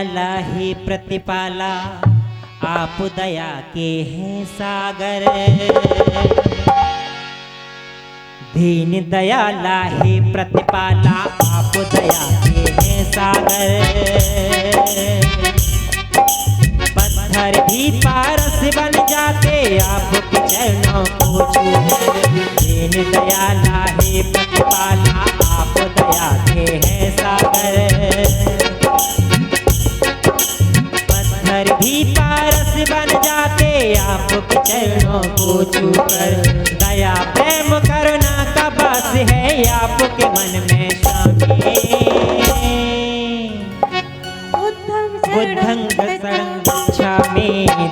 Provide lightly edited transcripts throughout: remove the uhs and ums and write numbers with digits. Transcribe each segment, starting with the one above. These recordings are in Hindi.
दयाला हे प्रतिपाला, आप दया के हैं सागर। दीन दयाला हे प्रतिपाला, आप दया के हैं सागर। पत्थर भी पारस बन जाते आपके चरणों को छूकर। दीन दयाला हे प्रतिपाला, आप दया के हैं सागर। पत्थर भी पारस बन जाते आपके चरणों को छूकर। दया प्रेम करुणा का बस है आपके मन में शामिल। बुद्धं शरणं गच्छामि,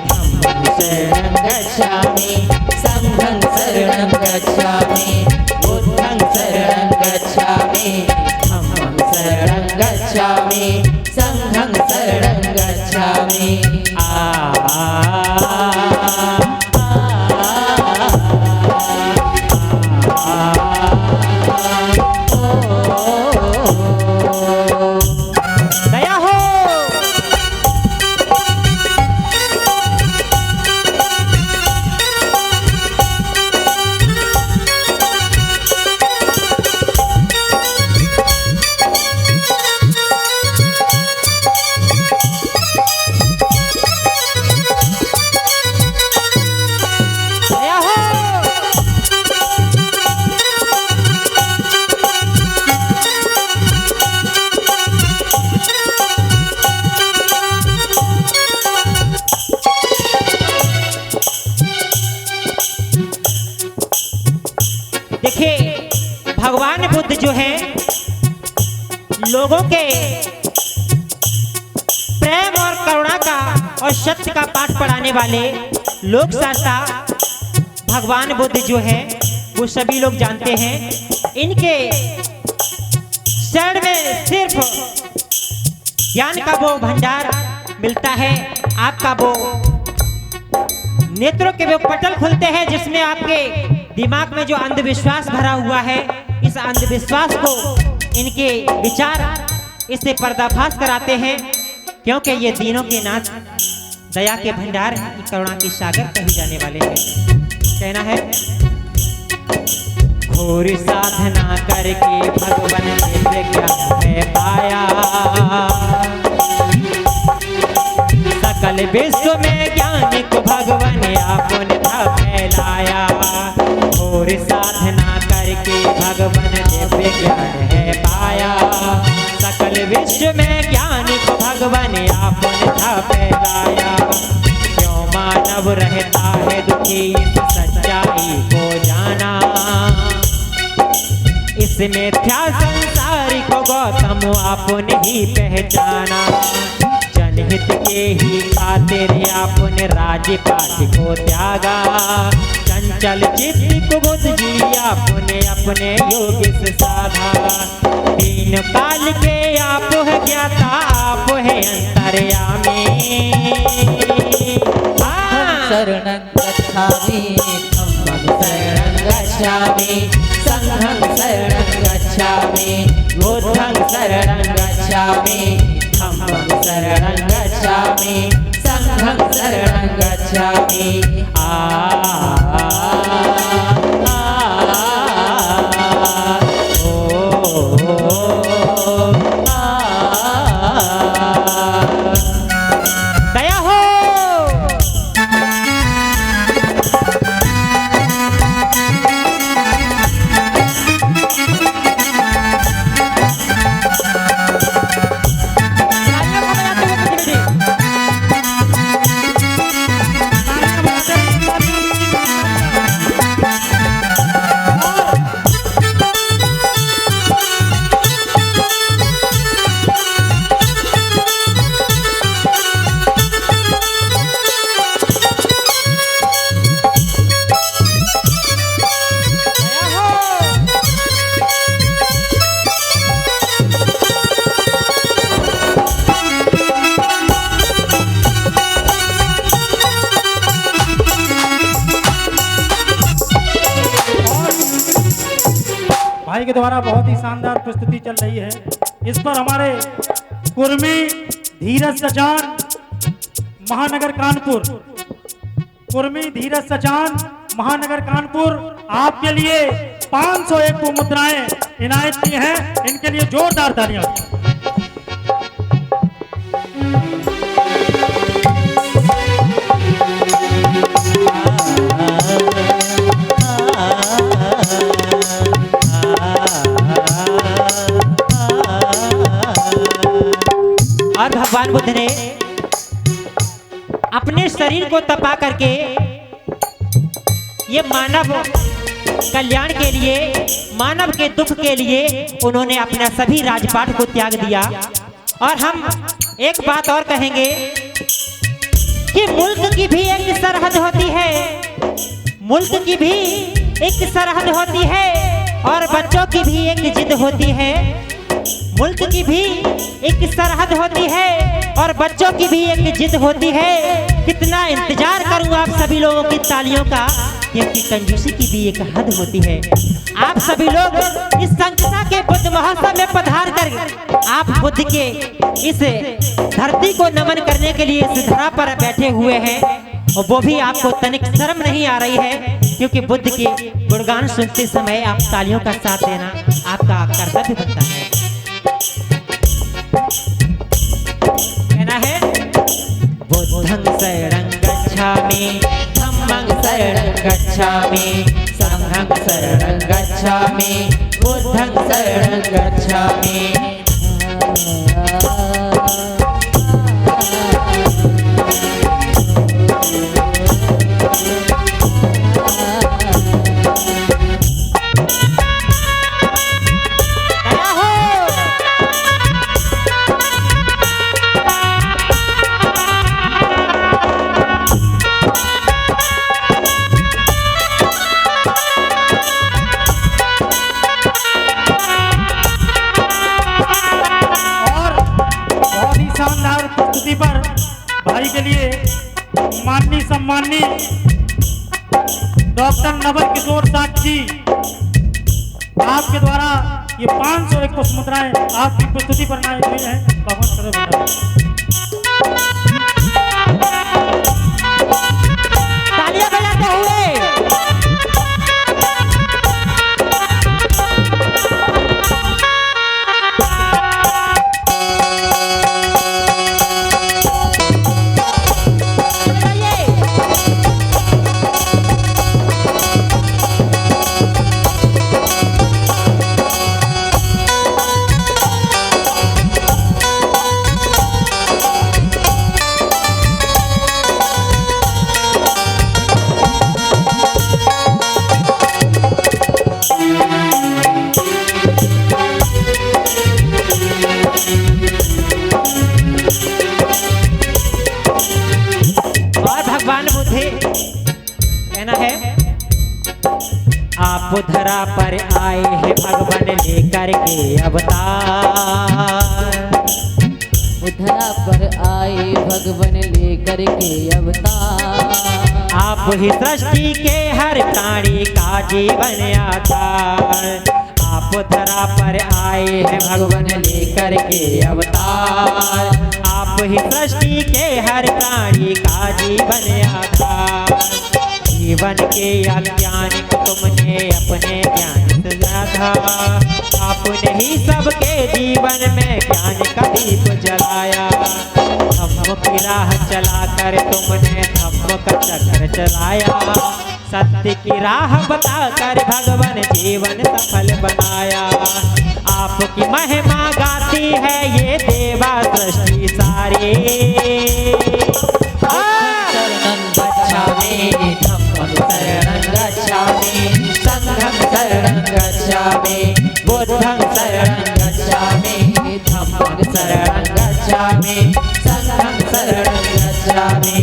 धम्मं शरणं गच्छामि, संघं शरणं गच्छामि, बुद्धं शरणं गच्छामि, धम्मं शरणं गच्छामि, संघं शरणं गच्छामि। दया हो। दया हो। देखिए, भगवान बुद्ध जो हैं, लोगों के प्रेम और करुणा का और सत्य का पाठ पढ़ाने वाले लोक शास्त्रा भगवान बुद्ध जो हैं, वो सभी लोग जानते हैं। इनके शरण में सिर्फ ज्ञान का वो भंडार मिलता है। आपका वो नेत्रों के वो पटल खुलते हैं जिसमें आपके दिमाग में जो अंधविश्वास भरा हुआ है, इस अंधविश्वास को इनके विचार इससे पर्दाफाश कराते हैं। क्योंकि ये तीनों के नाथ दया के भंडार, करुणा के सागर कहे जाने वाले हैं। कहना है, घोर साधना करके भगवान दिव्य ज्ञान है पाया। सकल विश्व में ज्ञान को भगवान आपने फैलाया। घोर साधना करके भगवान दिव्य ज्ञान है पाया। सकल विश्व में ज्ञान को भगवान आपने फैलाया। क्यों मानव रहता है दुखी इस सच्चाई को जाना। इस मिथ्या संसार को गौतम आपने ही पहचाना। जनहित के ही खातिर आपने राजपाट को त्यागा। चंचल चित्त को बुद्ध जी आपने अपने योग से साधा। तीन काल के आप है ज्ञाता, आप है अंतर्यामी। शरणं गच्छामि, धम्मं शरणं गच्छामि, संघं शरणं गच्छामि, बुद्धं शरणं गच्छामि, धम्मं शरणं गच्छामि, संघं शरणं गच्छामि। दया हो। भाई के द्वारा बहुत ही शानदार प्रस्तुति चल रही है। इस पर हमारे कुर्मी धीरज सचान, महानगर कानपुर। कुर्मी धीरज सचान, महानगर कानपुर, आपके लिए 501 को मुद्राएं इनायत की हैं। इनके लिए जोरदार तालियां। और भगवान बुद्ध ने अपने शरीर को तपा करके ये मानव कल्याण के लिए, मानव के दुख के लिए उन्होंने अपना सभी राजपाट को त्याग दिया। और हम एक बात और कहेंगे कि मुल्क की भी एक सरहद होती है, मुल्क की भी एक सरहद होती है और बच्चों की भी एक जिद होती है। मुल्क की भी एक सरहद होती है और बच्चों की भी एक जिद होती है। कितना इंतजार करूं आप सभी लोगों की तालियों का, क्योंकि कंजूसी की भी एक हद होती है। आप सभी लोग इस संकटा के बुद्ध महोत्सव में पधार कर आप बुद्ध के इस धरती को नमन करने के लिए इस धरा पर बैठे हुए हैं, और वो भी आपको तनिक शर्म नहीं आ रही है, क्योंकि बुद्ध के गुणगान सुनते समय आप तालियों का साथ देना आपका कर्तव्य बनता है। कहना है बुद्धं शरणं गच्छामि, धम्मं शरणं गच्छामि, संघं शरणं गच्छामि, बुद्धं शरणं गच्छामि। पर भाई के लिए माननीय सम्माननीय डॉक्टर नवल किशोर साक्षी, आपके द्वारा ये 501 पुष्प मुद्राएं आपकी प्रस्तुति पर बनाई हुई है। भगवान सदैव बना रहे। तालियां बजाते हुए कहना है आप धरा पर आए हैं भगवान लेकर के अवतार, धरा पर आए भगवान लेकर के अवतार। आप ही सृष्टि के हर प्राणी का जीवन आधार। आप धरा पर आए हैं भगवान लेकर के अवतार। आप ही सृष्टि के हर प्राणी का जीवन आधार। जीवन के अज्ञान को तुमने अपने ज्ञान से जाधा। आपने ही सबके जीवन में ज्ञान का दीप जलाया। धम्म की राह चलाकर तुमने धम्म का चक्र चलाया। सत्य की राह बताकर भगवान जीवन सफल बनाया। आपकी महिमा गाती है ये देवा सृष्टि सारी। शरणं गच्छामि, धम्मं शरणं गच्छामि, संघं शरणं गच्छामि, बुद्धं शरणं गच्छामि, धम्मं शरणं गच्छामि, संघं शरणं गच्छामि।